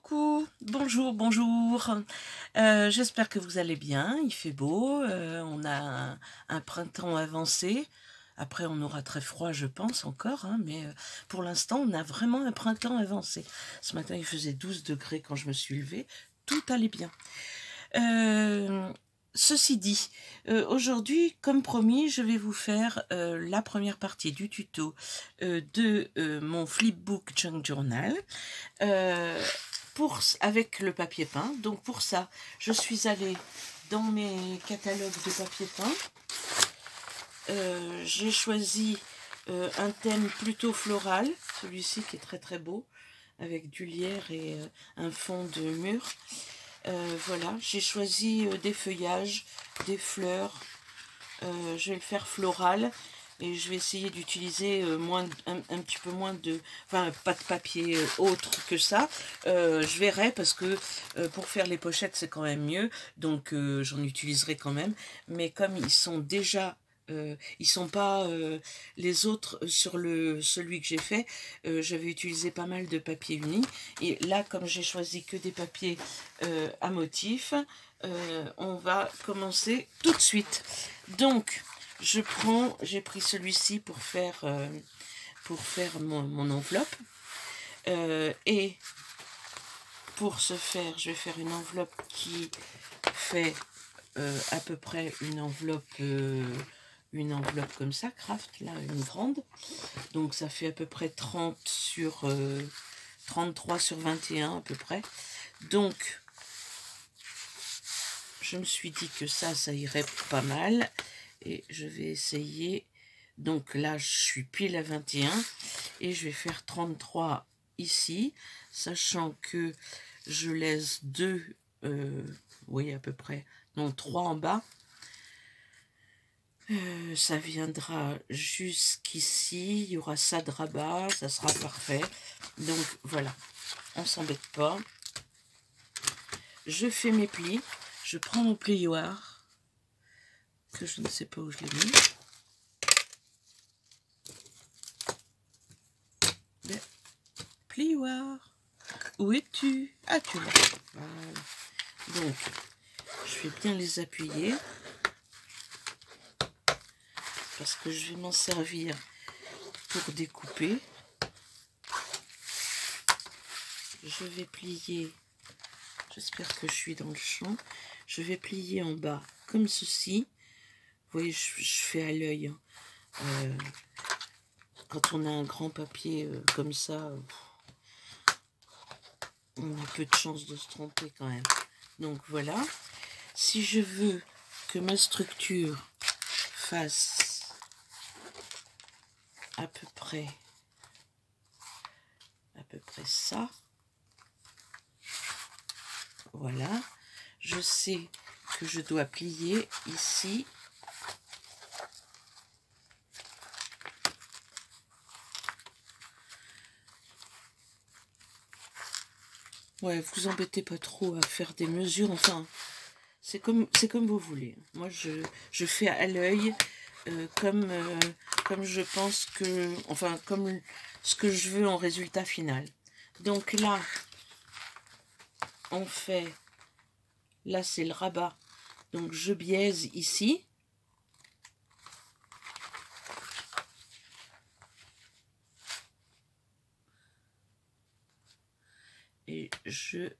Coucou, bonjour, bonjour. J'espère que vous allez bien, il fait beau, on a un printemps avancé. Après, on aura très froid, je pense, encore, hein, mais pour l'instant, on a vraiment un printemps avancé. Ce matin, il faisait 12 degrés quand je me suis levée, tout allait bien. Ceci dit, aujourd'hui, comme promis, je vais vous faire la première partie du tuto de mon flipbook Junk Journal. Avec le papier peint. Donc pour ça, je suis allée dans mes catalogues de papier peint. J'ai choisi un thème plutôt floral, celui-ci qui est très très beau, avec du lierre et un fond de mur. Voilà, j'ai choisi des feuillages, des fleurs. Je vais le faire floral. Et je vais essayer d'utiliser un petit peu moins de... Enfin, pas de papier autre que ça. Je verrai parce que pour faire les pochettes, c'est quand même mieux. Donc, j'en utiliserai quand même. Mais comme ils sont déjà... ils sont pas les autres sur celui que j'ai fait. J'avais utilisé pas mal de papier uni. Et là, comme j'ai choisi que des papiers à motifs, on va commencer tout de suite. Donc... j'ai pris celui-ci pour faire mon enveloppe. Et pour ce faire, je vais faire une enveloppe qui fait à peu près une enveloppe comme ça, craft, là, une grande. Donc ça fait à peu près 33 sur 21 à peu près. Donc, je me suis dit que ça irait pas mal. Et je vais essayer, donc là je suis pile à 21 et je vais faire 33 ici, sachant que je laisse 2, oui à peu près, non 3 en bas. Ça viendra jusqu'ici, il y aura ça de rabat, ça sera parfait. Donc voilà, on s'embête pas. Je fais mes plis, je prends mon plioir, que je ne sais pas où je l'ai mis. Plioir, où es-tu? Ah, tu l'as. Voilà. Donc, je vais bien les appuyer parce que je vais m'en servir pour découper. Je vais plier, j'espère que je suis dans le champ. Je vais plier en bas comme ceci. Vous voyez, je fais à l'œil. Hein. Quand on a un grand papier comme ça, on a peu de chance de se tromper quand même. Donc voilà. Si je veux que ma structure fasse à peu près ça, voilà, je sais que je dois plier ici. Ouais, vous embêtez pas trop à faire des mesures, enfin, c'est comme vous voulez. Moi, je fais à l'œil comme je pense que, enfin, comme ce que je veux en résultat final. Donc là, on fait, là c'est le rabat, donc je biaise ici. Et je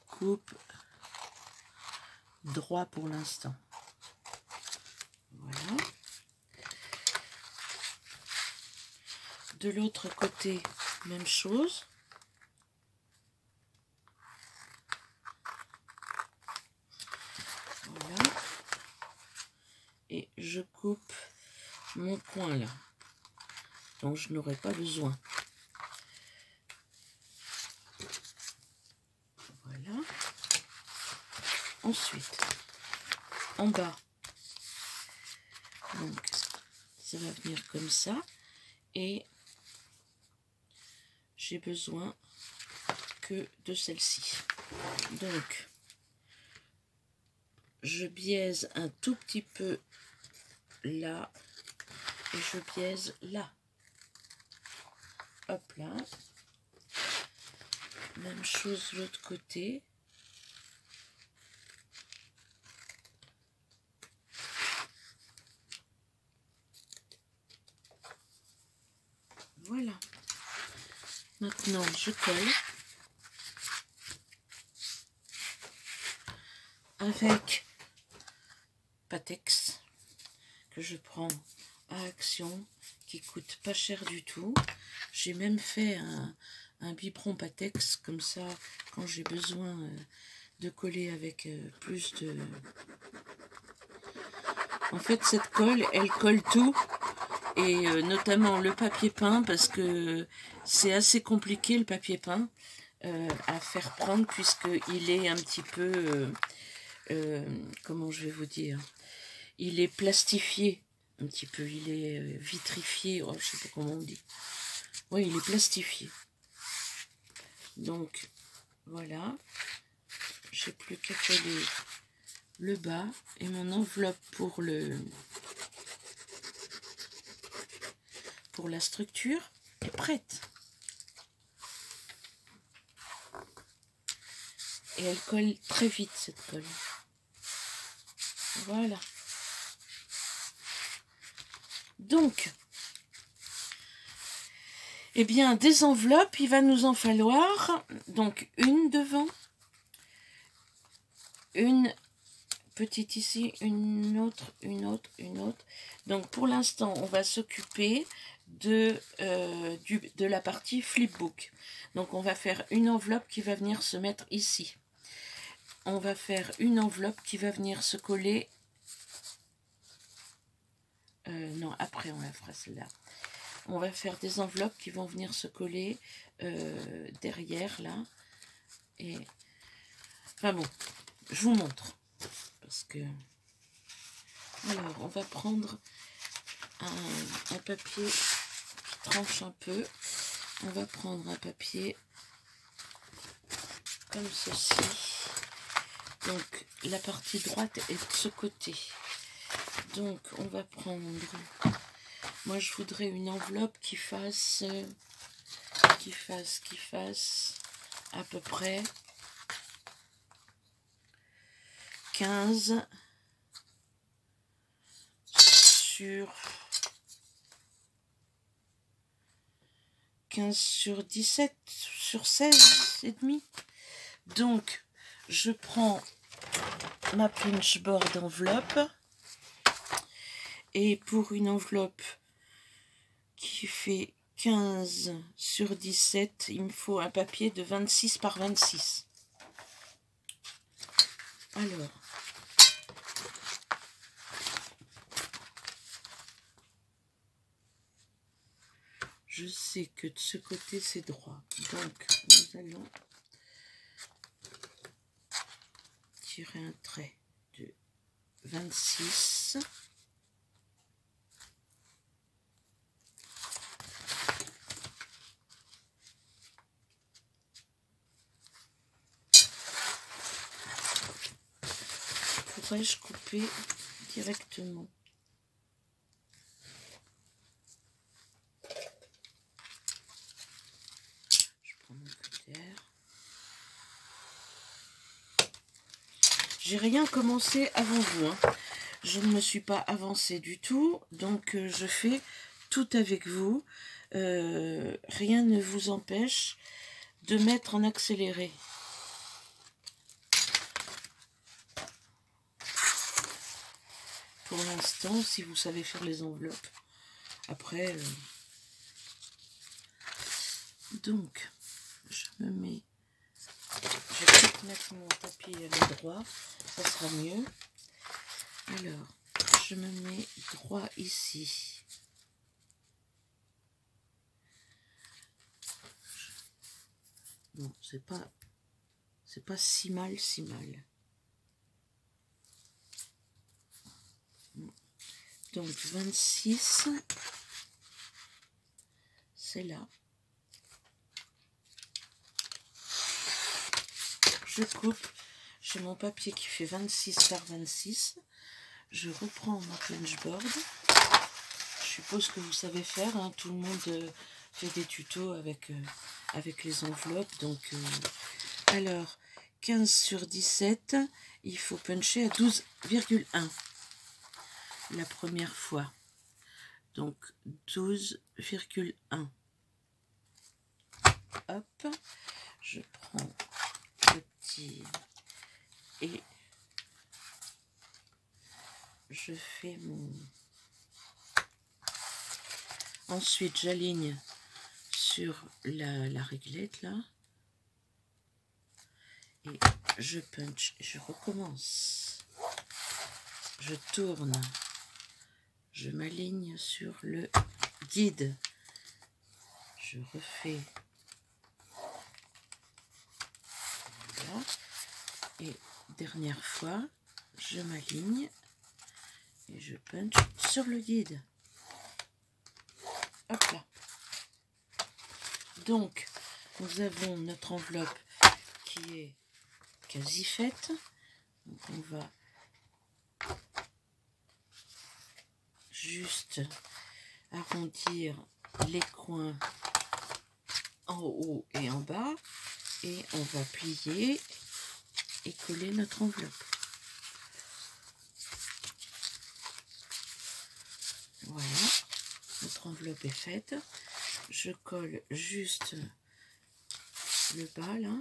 coupe droit pour l'instant. Voilà. De l'autre côté, même chose. Voilà. Et je coupe mon coin là, dont je n'aurai pas besoin. Voilà. Ensuite, en bas, donc ça va venir comme ça, et j'ai besoin que de celle-ci. Donc, je biaise un tout petit peu là, et je biaise là. hop là. Même chose de l'autre côté. Voilà. Maintenant, je colle avec Pattex que je prends à Action, qui coûte pas cher du tout. J'ai même fait un biberon Pattex comme ça quand j'ai besoin de coller avec plus de... En fait, cette colle, elle colle tout, et notamment le papier peint, parce que c'est assez compliqué le papier peint à faire prendre, puisqu'il est un petit peu... comment je vais vous dire, il est plastifié un petit peu, il est vitrifié, oh, je sais pas comment on dit. Oui, il est plastifié. Donc voilà, j'ai plus qu'à coller le bas, et mon enveloppe pour la structure est prête. Et elle colle très vite, cette colle. Voilà. Donc, eh bien, des enveloppes, il va nous en falloir donc une devant, une petite ici, une autre, une autre, une autre. Donc, pour l'instant, on va s'occuper de la partie flipbook. Donc, on va faire une enveloppe qui va venir se mettre ici. On va faire une enveloppe qui va venir se coller. Non, après on la fera celle-là. On va faire des enveloppes qui vont venir se coller derrière là. Et enfin bon, je vous montre. Parce que... Alors, on va prendre un papier qui tranche un peu. On va prendre un papier comme ceci. Donc, la partie droite est de ce côté. Donc, on va prendre... Moi, je voudrais une enveloppe qui fasse à peu près 15 sur 17 sur 16 et demi. Donc, je prends ma pinchboard enveloppe, et pour une enveloppe qui fait 15 sur 17, il me faut un papier de 26 par 26. Alors, je sais que de ce côté c'est droit, donc nous allons tirer un trait de 26. Pourrais-je couper directement? Je prends mon cutter. J'ai rien commencé avant vous, hein. Je ne me suis pas avancée du tout, donc je fais tout avec vous. Rien ne vous empêche de mettre en accéléré. Pour l'instant, si vous savez faire les enveloppes. Après, donc, je me mets... Je vais peut-être mettre mon tapis à l'endroit, ça sera mieux. Alors, je me mets droit ici. Bon, c'est pas si mal, si mal. Donc 26, c'est là. Je coupe, j'ai mon papier qui fait 26 par 26. Je reprends ma punchboard. Je suppose que vous savez faire, hein, tout le monde fait des tutos avec, avec les enveloppes. Donc, alors, 15 sur 17, il faut puncher à 12,1 la première fois. Donc, 12,1. Hop, je prends le petit et je fais mon... Ensuite, j'aligne sur la réglette, là. Et je punch, je recommence. Je tourne. Je m'aligne sur le guide. Je refais. Voilà. Et dernière fois, je m'aligne et je punch sur le guide. Hop là. Donc, nous avons notre enveloppe qui est quasi faite. Donc, on va juste arrondir les coins en haut et en bas. Et on va plier et coller notre enveloppe. Voilà, notre enveloppe est faite. Je colle juste le bas là.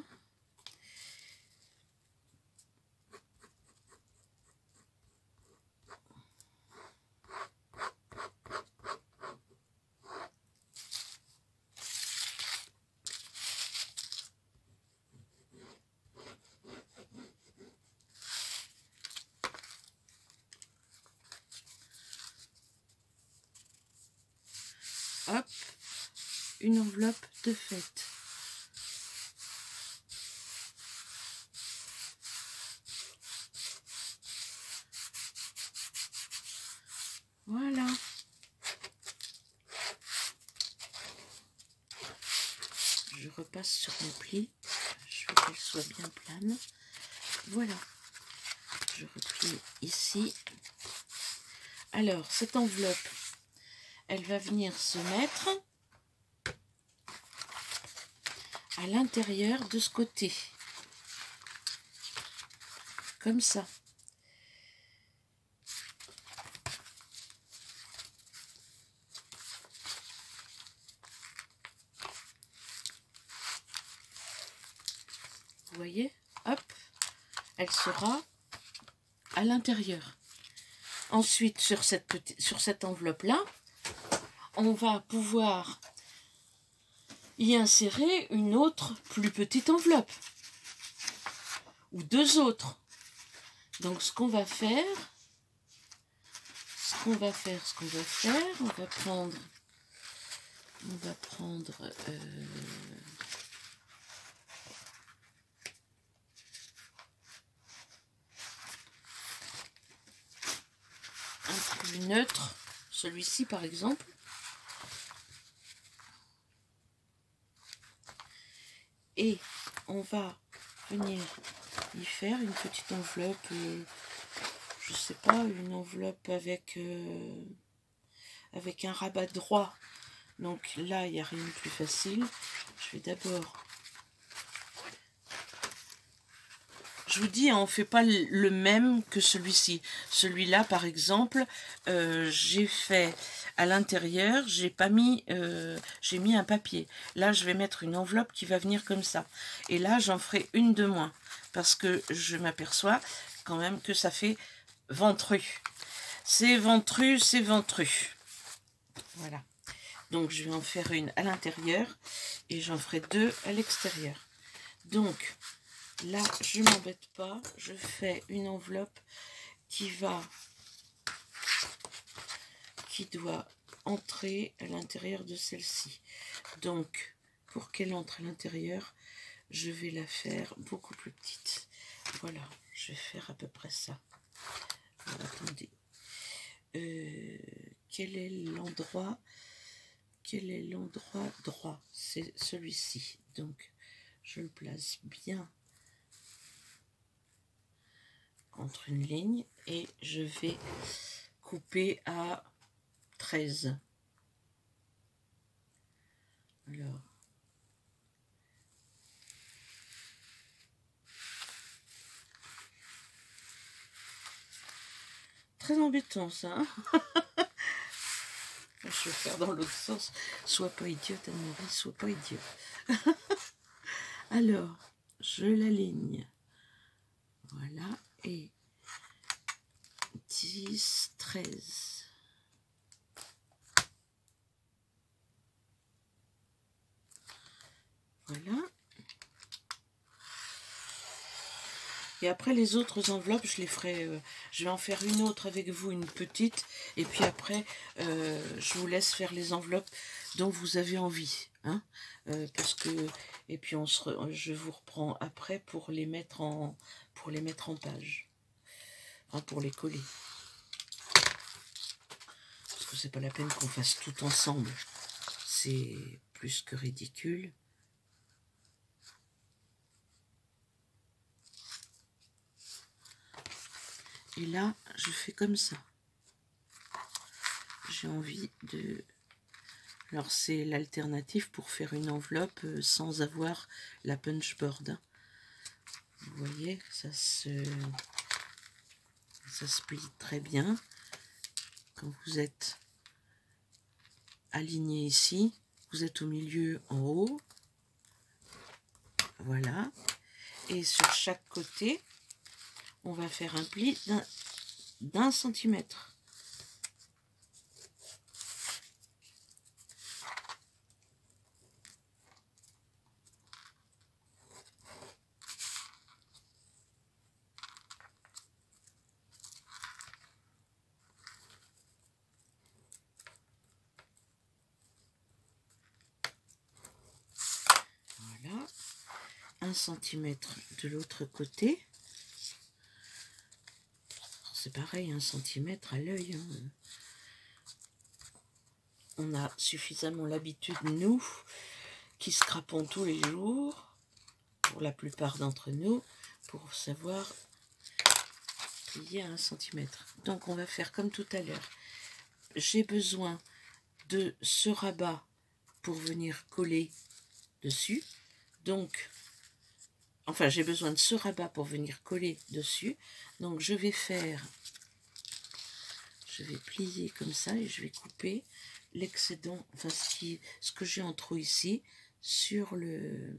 Hop, une enveloppe de faite. Voilà. Je repasse sur mon pli. Je veux qu'elle soit bien plane. Voilà. Je replie ici. Alors, cette enveloppe, elle va venir se mettre à l'intérieur de ce côté. Comme ça. Vous voyez? Hop. Elle sera à l'intérieur. Ensuite, sur cette enveloppe-là, on va pouvoir y insérer une autre plus petite enveloppe. Ou deux autres. Donc, ce qu'on va faire, on va prendre un plus neutre, celui-ci par exemple. Et on va venir y faire une petite enveloppe, je sais pas, une enveloppe avec, avec un rabat droit. Donc là, il n'y a rien de plus facile. Je vais d'abord... Je vous dis, on ne fait pas le même que celui-ci. Celui-là, par exemple, j'ai fait à l'intérieur, j'ai mis un papier. Là, je vais mettre une enveloppe qui va venir comme ça. Et là, j'en ferai une de moins. Parce que je m'aperçois quand même que ça fait ventru. C'est ventru, c'est ventru. Voilà. Donc, je vais en faire une à l'intérieur et j'en ferai deux à l'extérieur. Donc... Là, je ne m'embête pas, je fais une enveloppe qui doit entrer à l'intérieur de celle-ci. Donc, pour qu'elle entre à l'intérieur, je vais la faire beaucoup plus petite. Voilà, je vais faire à peu près ça. Alors, attendez. Quel est l'endroit droit? C'est celui-ci. Donc, je le place bien entre une ligne et je vais couper à 13. Alors, très embêtant ça, hein. Je vais faire dans l'autre sens. Sois pas idiote, Anne-Marie, sois pas idiote. Alors, je l'aligne. Voilà, et 10, 13. Voilà. Et après les autres enveloppes, je les ferai, je vais en faire une autre avec vous, une petite, et puis après, je vous laisse faire les enveloppes dont vous avez envie, hein, parce que, et puis je vous reprends après pour les mettre en page, hein, pour les coller, parce que c'est pas la peine qu'on fasse tout ensemble, c'est plus que ridicule. Et là, je fais comme ça. J'ai envie de... Alors, c'est l'alternative pour faire une enveloppe sans avoir la punch board, hein. Vous voyez, ça se plie très bien. Quand vous êtes aligné ici, vous êtes au milieu en haut. Voilà. Et sur chaque côté, on va faire un pli d'1 centimètre. Voilà. 1 centimètre de l'autre côté. C'est pareil, 1 centimètre à l'œil, hein. On a suffisamment l'habitude, nous, qui scrapons tous les jours, pour la plupart d'entre nous, pour savoir plier à 1 centimètre. Donc on va faire comme tout à l'heure. J'ai besoin de ce rabat pour venir coller dessus. Donc, enfin, j'ai besoin de ce rabat pour venir coller dessus. Donc je vais plier comme ça et je vais couper l'excédent, enfin ce que j'ai en trop ici, sur le...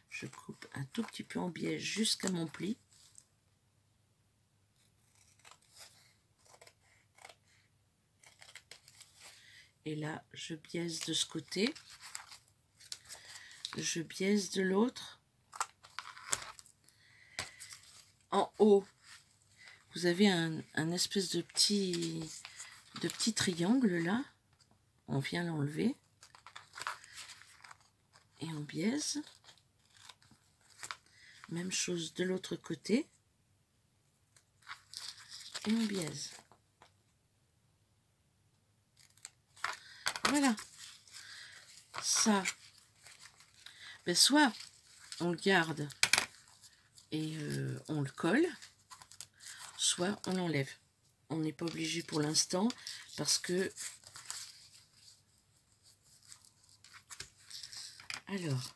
Je coupe un tout petit peu en biais jusqu'à mon pli. Et là, je biaise de ce côté. Je biaise de l'autre. En haut, vous avez un espèce de petit triangle là. On vient l'enlever. Et on biaise. Même chose de l'autre côté. Et on biaise. Voilà. Ça, ben soit on le garde et on le colle, soit on l'enlève. On n'est pas obligé pour l'instant parce que... Alors,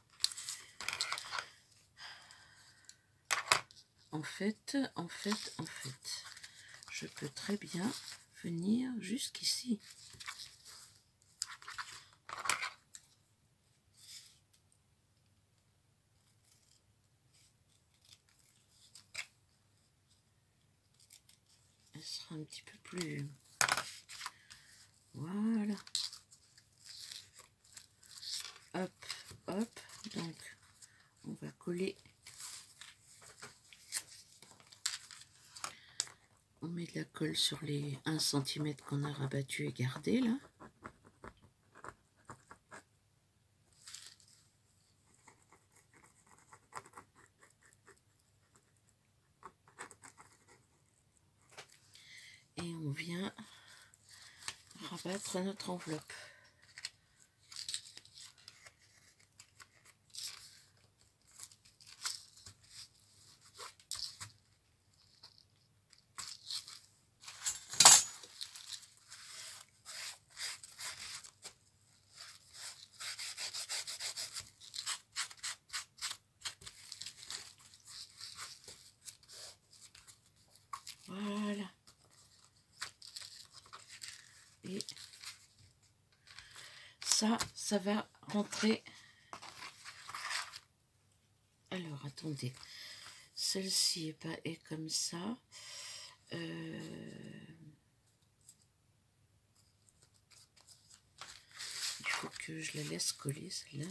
en fait, je peux très bien venir jusqu'ici. Elle sera un petit peu plus... Voilà. Hop, hop. Donc, on va coller. On met de la colle sur les 1 cm qu'on a rabattu et gardé là. Et on vient rabattre notre enveloppe. ça va rentrer. Alors, attendez. Celle-ci est comme ça. Il faut que je la laisse coller, celle-là.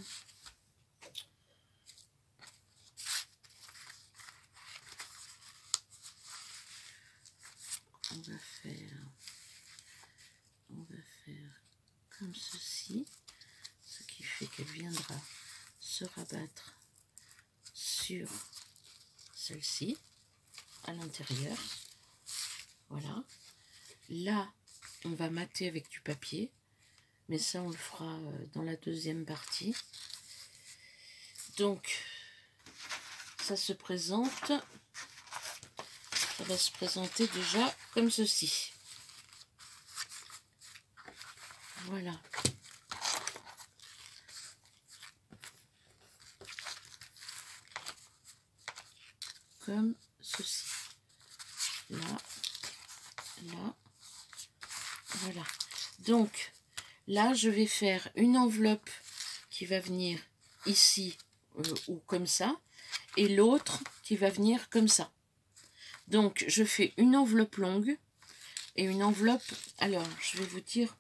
On va faire comme ceci, ce qui fait qu'elle viendra se rabattre sur celle-ci à l'intérieur. Voilà. Là, on va mater avec du papier, mais ça on le fera dans la deuxième partie. Donc ça se présente, ça va se présenter déjà comme ceci. Voilà. Comme ceci. Là, là, voilà. Donc, là, je vais faire une enveloppe qui va venir ici ou comme ça, et l'autre qui va venir comme ça. Donc, je fais une enveloppe longue et une enveloppe... Alors, je vais vous dire...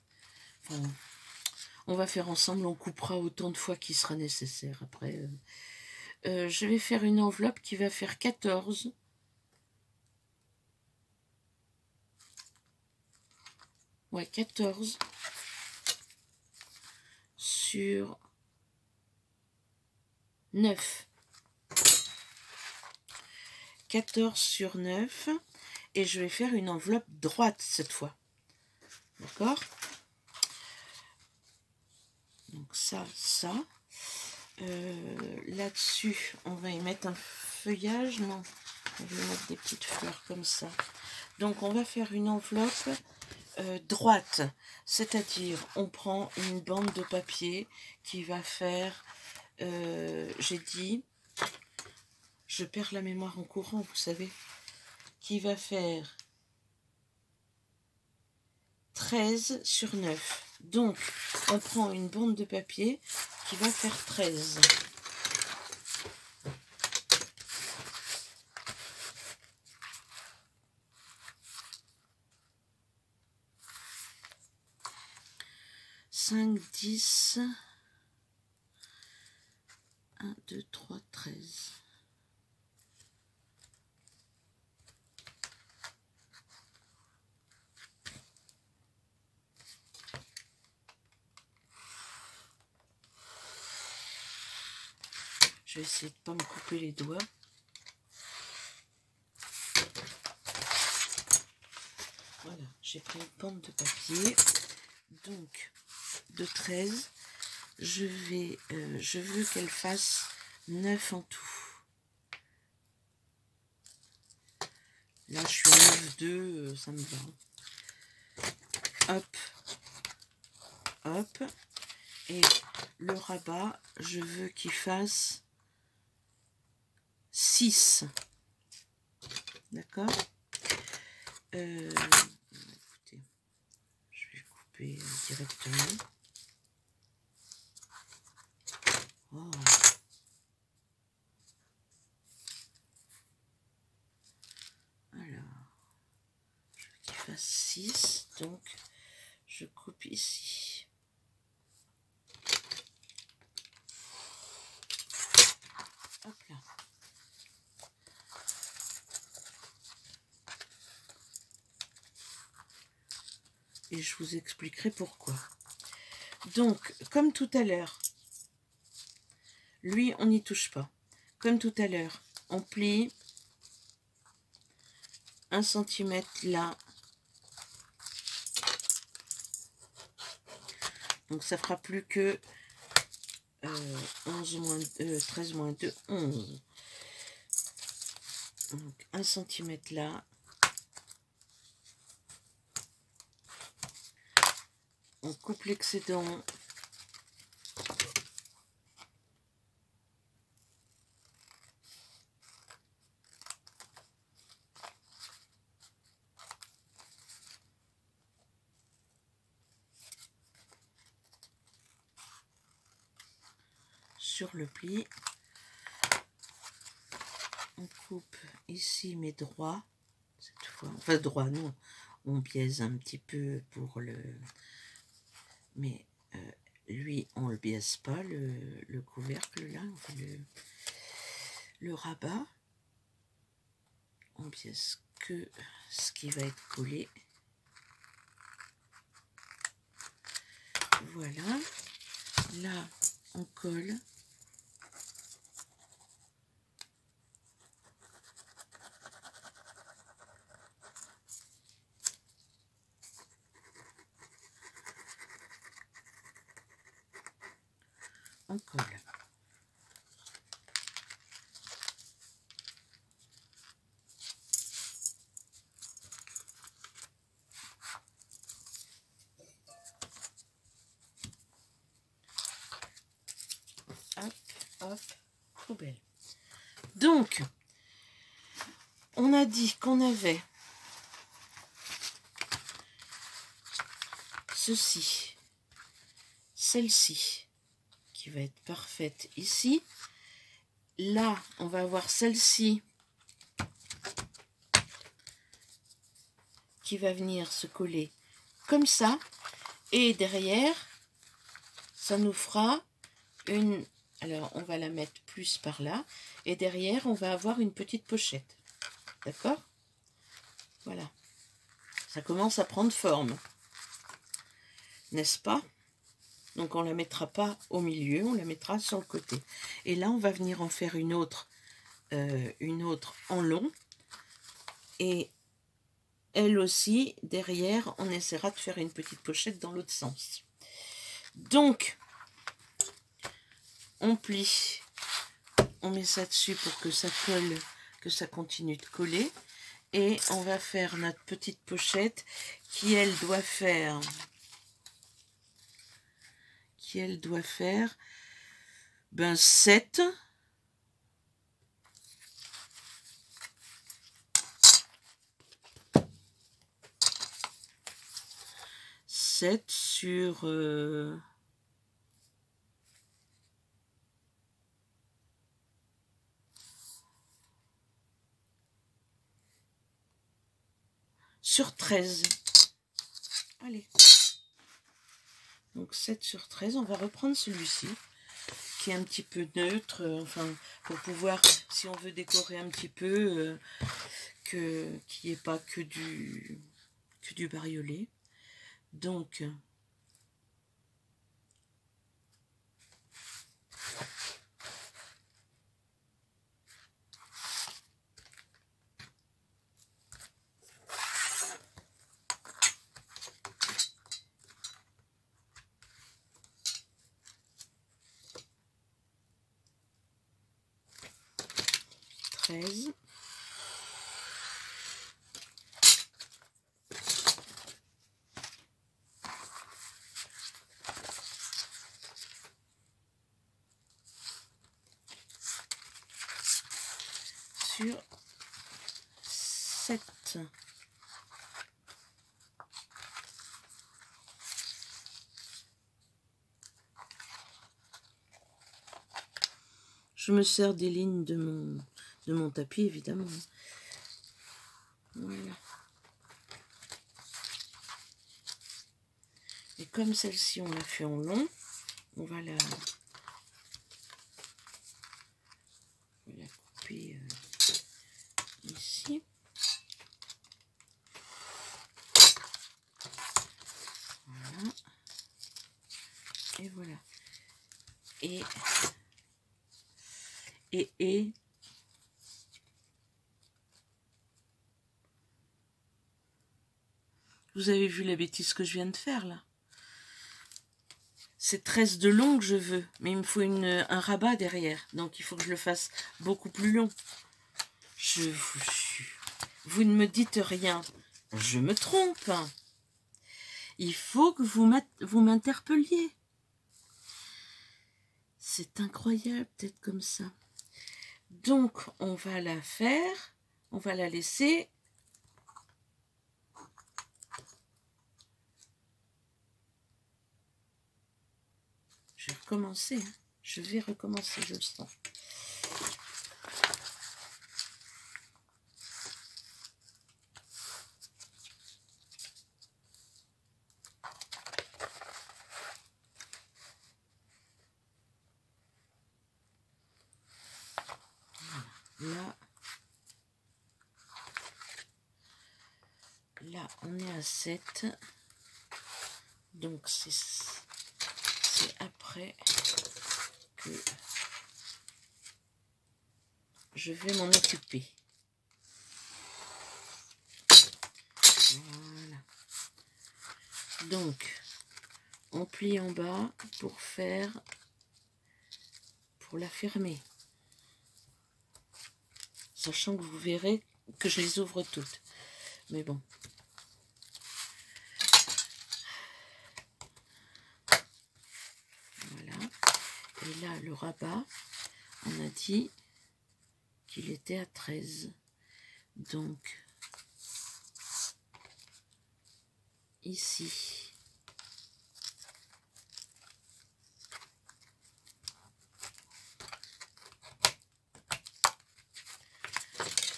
Enfin, on va faire ensemble, on coupera autant de fois qu'il sera nécessaire après. Je vais faire une enveloppe qui va faire 14. Ouais, 14 sur 9. 14 sur 9. Et je vais faire une enveloppe droite cette fois. D'accord? Donc ça. Là-dessus, on va y mettre un feuillage. Non, on va mettre des petites fleurs comme ça. Donc on va faire une enveloppe droite, c'est-à-dire on prend une bande de papier qui va faire, j'ai dit, je perds la mémoire en courant, vous savez, qui va faire 13 sur 9. Donc on prend une bande de papier qui va faire 13. Cinq, 10, 1, 2, 3, 13. Je vais essayer de ne pas me couper les doigts. Voilà, j'ai pris une bande de papier. Donc, de 13, je veux qu'elle fasse 9 en tout. Là, je suis à 9,2, ça me va. Hop, hop. Et le rabat, je veux qu'il fasse 6. D'accord? Écoutez, je vais couper directement. Oh. Alors, je veux qu'il fasse 6, donc je coupe ici. Hop là. Et je vous expliquerai pourquoi. Donc, comme tout à l'heure, lui, on n'y touche pas. Comme tout à l'heure, on plie 1 cm là. Donc, ça fera plus que 13 moins 2, 11. Donc, 1 cm là. On coupe l'excédent. sur le pli. On coupe ici mes droits, cette fois, enfin droit non, on biaise un petit peu pour le, mais lui on le biaise pas, le couvercle là, enfin le rabat, on biaise que ce qui va être collé. Voilà, là on colle. On colle. Hop, hop, poubelle. Donc, on a dit qu'on avait ceci, celle-ci, qui va être parfaite ici. Là, on va avoir celle-ci qui va venir se coller comme ça. Et derrière, ça nous fera une... Alors, on va la mettre plus par là. Et derrière, on va avoir une petite pochette. D'accord? Voilà. Ça commence à prendre forme. N'est-ce pas? Donc, on ne la mettra pas au milieu, on la mettra sur le côté. Et là, on va venir en faire une autre en long. Et elle aussi, derrière, on essaiera de faire une petite pochette dans l'autre sens. Donc, on plie, on met ça dessus pour que ça colle, que ça continue de coller. Et on va faire notre petite pochette qui, elle, doit faire... 7 sur 13. Allez. Donc 7 sur 13, on va reprendre celui-ci qui est un petit peu neutre, enfin pour pouvoir, si on veut décorer un petit peu, qu'il n'y ait pas que du bariolé. Donc 13. Sur 7. Je me sers des lignes de mon tapis, évidemment. Voilà. Et comme celle-ci, on l'a fait en long, on va la couper ici. Voilà. Et voilà. Et vous avez vu la bêtise que je viens de faire là? C'est 13 de long que je veux, mais il me faut un rabat derrière. Donc il faut que je le fasse beaucoup plus long. Je vous jure. Vous ne me dites rien. Je me trompe. Il faut que vous m'interpelliez. C'est incroyable d'être comme ça. Donc, on va la faire. On va la laisser. Je vais recommencer. Hein. Je vais recommencer, je le sens. Là, on est à 7. Donc, c'est après que je vais m'en occuper. Voilà. Donc, on plie en bas pour la fermer. Sachant que vous verrez que je les ouvre toutes. Mais bon. Voilà. Et là, le rabat, on a dit qu'il était à 13. Donc, ici,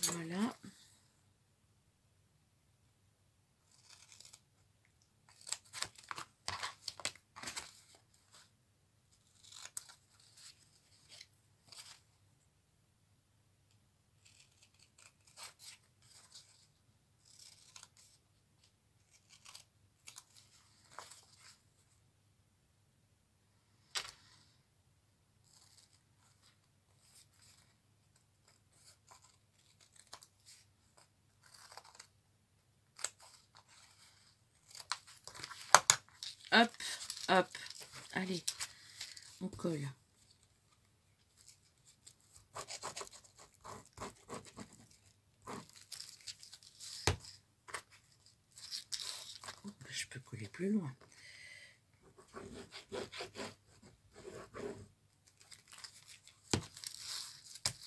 voilà. Hop, hop. Allez, on colle. Je peux coller plus loin.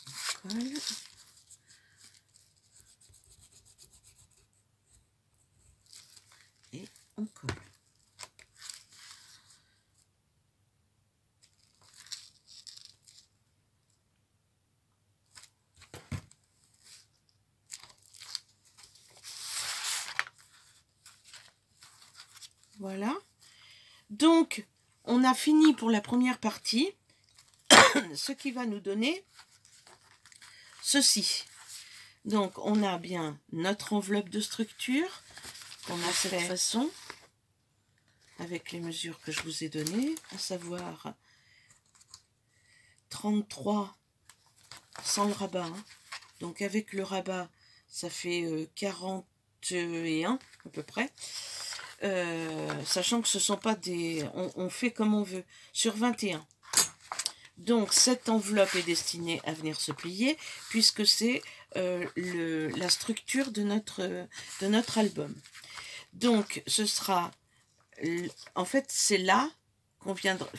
On colle. Et on colle. Voilà. Donc, on a fini pour la première partie, ce qui va nous donner ceci. Donc, on a bien notre enveloppe de structure qu'on a fait de cette façon, avec les mesures que je vous ai données, à savoir 33 sans le rabat. Hein. Donc, avec le rabat, ça fait 41 à peu près. Sachant que ce ne sont pas des... On fait comme on veut, sur 21. Donc, cette enveloppe est destinée à venir se plier, puisque c'est la structure de notre album. Donc, ce sera... En fait, c'est là qu'on viendra...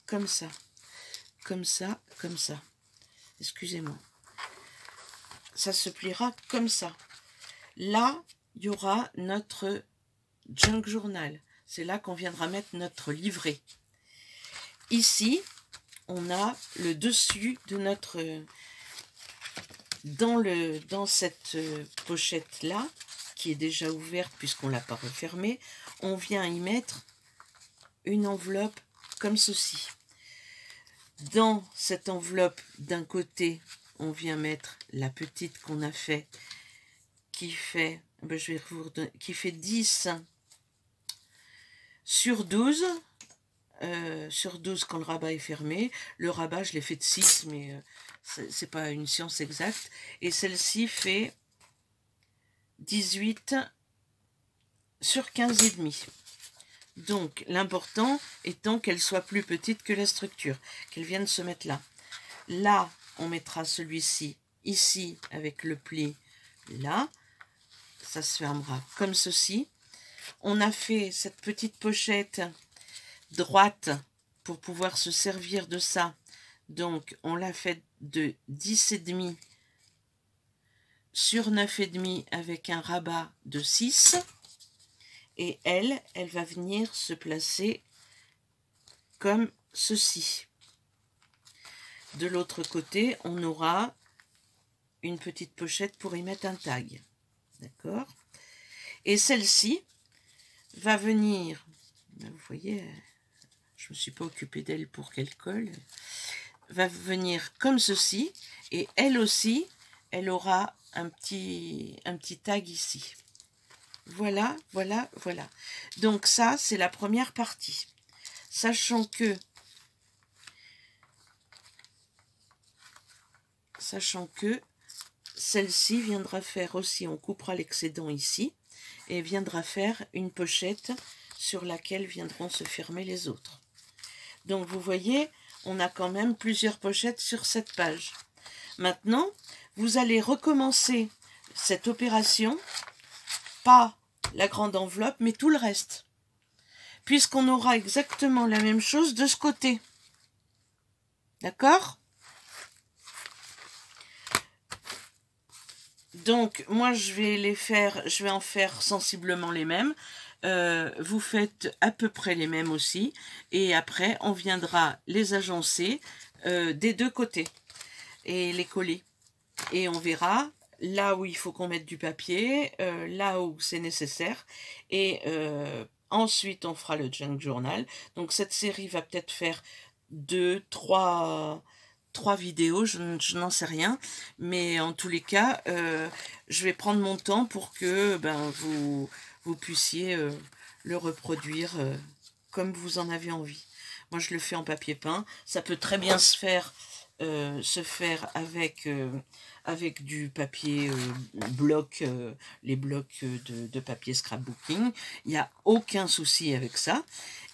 Comme ça. Comme ça, comme ça. Excusez-moi. Ça se pliera comme ça. Là, il y aura notre junk journal. C'est là qu'on viendra mettre notre livret. Ici, on a le dessus de notre... Dans cette pochette-là, qui est déjà ouverte puisqu'on ne l'a pas refermée, on vient y mettre une enveloppe comme ceci. Dans cette enveloppe, d'un côté, on vient mettre la petite qu'on a fait, qui fait... je vais vous redonner, qui fait 10 sur 12, sur 12 quand le rabat est fermé. Le rabat, je l'ai fait de 6, mais c'est pas une science exacte. Et celle-ci fait 18 sur 15 et demi. Donc, l'important étant qu'elle soit plus petite que la structure, qu'elle vienne se mettre là. Là, on mettra celui-ci ici avec le pli là. Ça se fermera comme ceci. On a fait cette petite pochette droite pour pouvoir se servir de ça. Donc, on l'a fait de 10,5 sur 9,5 avec un rabat de 6. Et elle va venir se placer comme ceci. De l'autre côté, on aura une petite pochette pour y mettre un tag. D'accord? Et celle-ci va venir, vous voyez, je ne me suis pas occupée d'elle pour qu'elle colle, va venir comme ceci, et elle aussi, elle aura un petit tag ici. Voilà, voilà, voilà. Donc ça, c'est la première partie. Sachant que celle-ci viendra faire aussi, on coupera l'excédent ici, et viendra faire une pochette sur laquelle viendront se fermer les autres. Donc vous voyez, on a quand même plusieurs pochettes sur cette page. Maintenant, vous allez recommencer cette opération, pas la grande enveloppe, mais tout le reste, puisqu'on aura exactement la même chose de ce côté. D'accord? Donc, moi, je vais en faire sensiblement les mêmes. Vous faites à peu près les mêmes aussi. Et après, on viendra les agencer des deux côtés et les coller. Et on verra là où il faut qu'on mette du papier, là où c'est nécessaire. Et ensuite, on fera le junk journal. Donc, cette série va peut-être faire 2, 3 vidéos, je n'en sais rien, mais en tous les cas, je vais prendre mon temps pour que vous puissiez le reproduire comme vous en avez envie. Moi, je le fais en papier peint. Ça peut très bien se faire avec du papier bloc, les blocs de papier scrapbooking. Il n'y a aucun souci avec ça.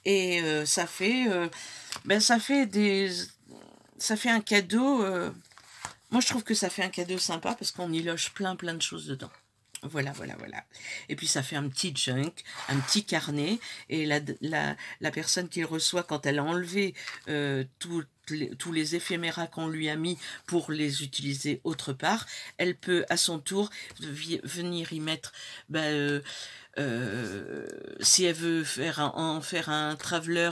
Et ça fait un cadeau. Moi, je trouve que ça fait un cadeau sympa parce qu'on y loge plein de choses dedans. Voilà, voilà, voilà. Et puis, ça fait un petit junk, un petit carnet. Et la personne qui le reçoit, quand elle a enlevé tous les éphéméras qu'on lui a mis pour les utiliser autre part, elle peut à son tour venir y mettre... si elle veut en faire un traveler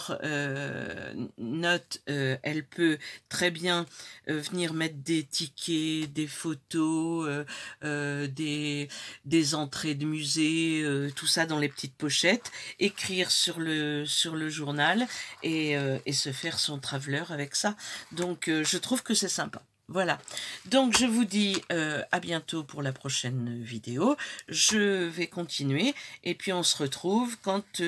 note, elle peut très bien venir mettre des tickets, des photos, des entrées de musée, tout ça dans les petites pochettes, écrire sur le journal et se faire son traveler avec ça. Donc je trouve que c'est sympa. Voilà, donc je vous dis à bientôt pour la prochaine vidéo. Je vais continuer et puis on se retrouve quand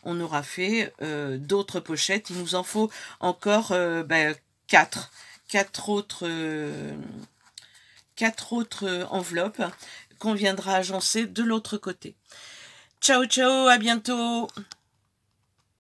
on aura fait d'autres pochettes. Il nous en faut encore 4 autres enveloppes qu'on viendra agencer de l'autre côté. Ciao, ciao, à bientôt!